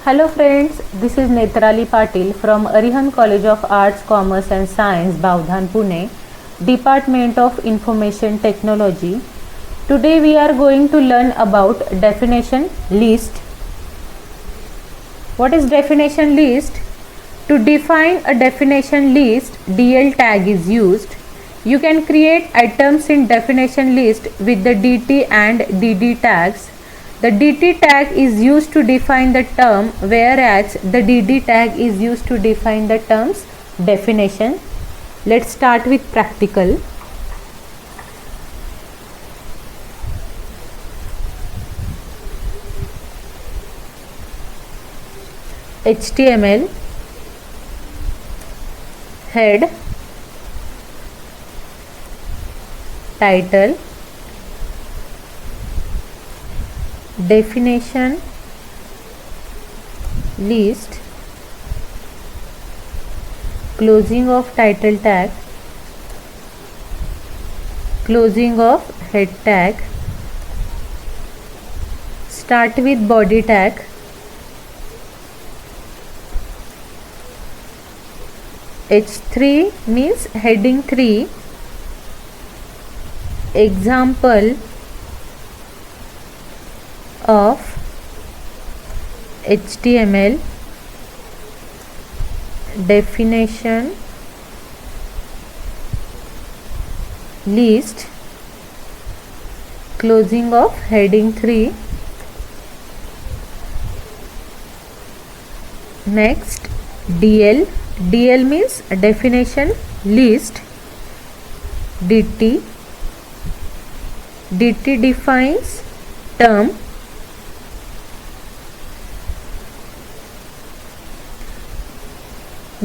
Hello friends, this is Netrali Patil from Arihan College of Arts, Commerce and Science, Bavdhan, Pune, Department of Information Technology. Today we are going to learn about definition list. What is definition list? To define a definition list, DL tag is used. You can create items in definition list with the DT and DD tags. The DT tag is used to define the term, whereas the DD tag is used to define the term's definition. Let's start with practical. HTML head, title, definition list, closing of title tag, closing of head tag. Start with body tag. H3 means heading 3. Example of HTML definition list, closing of heading 3. Next, DL. DL means definition list. DT. DT defines term.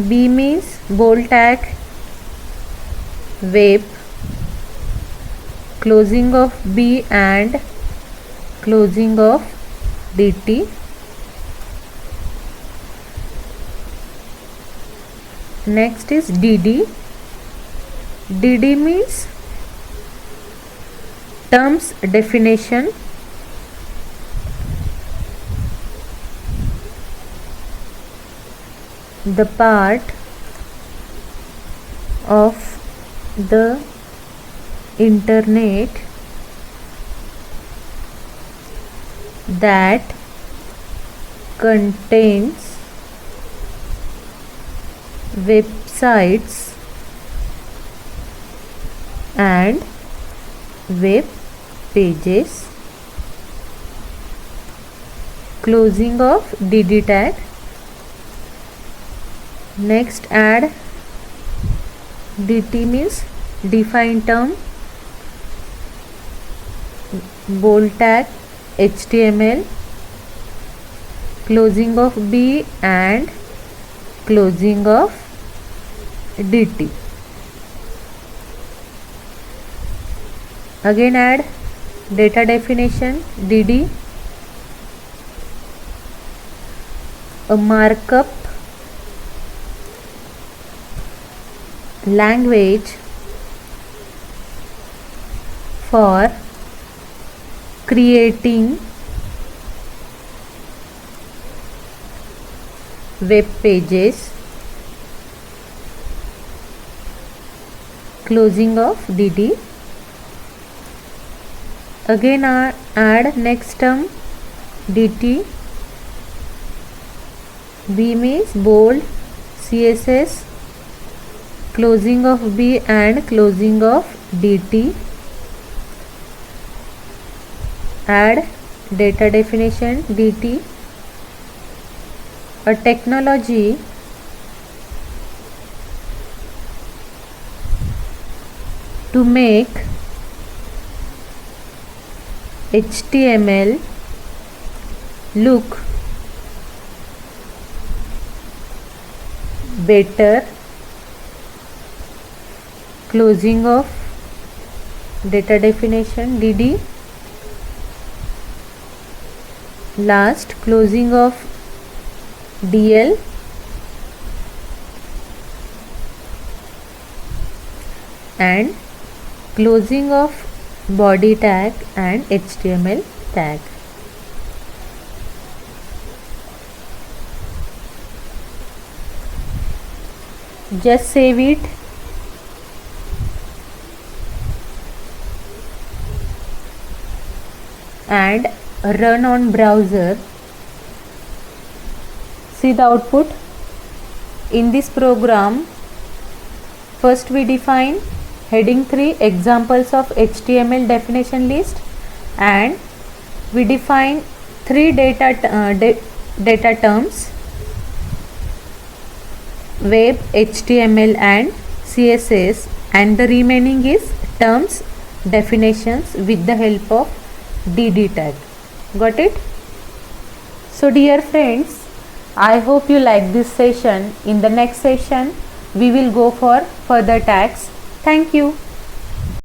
B means bold tag, web, closing of B and closing of DT. Next is DD. DD means terms definition. The part of the internet that contains websites and web pages. Closing of DD tag. Next, add DT means define term, bold tag, HTML, closing of B and closing of DT. Again add data definition, DD, a markup language for creating web pages, closing of DD. Again add next term DT. B means bold, CSS, closing of B and closing of DT. Add data definition DT. A technology to make HTML look better, closing of data definition DD. Last, closing of DL and closing of body tag and HTML tag. Just save it. And run on browser. See the output. In this program, first we define heading 3 examples of HTML definition list, and we define 3 data terms: web, HTML and CSS, and the remaining is terms definitions with the help of DD tag. Got it? So dear friends, I hope you like this session. In the next session we will go for further tags. Thank you.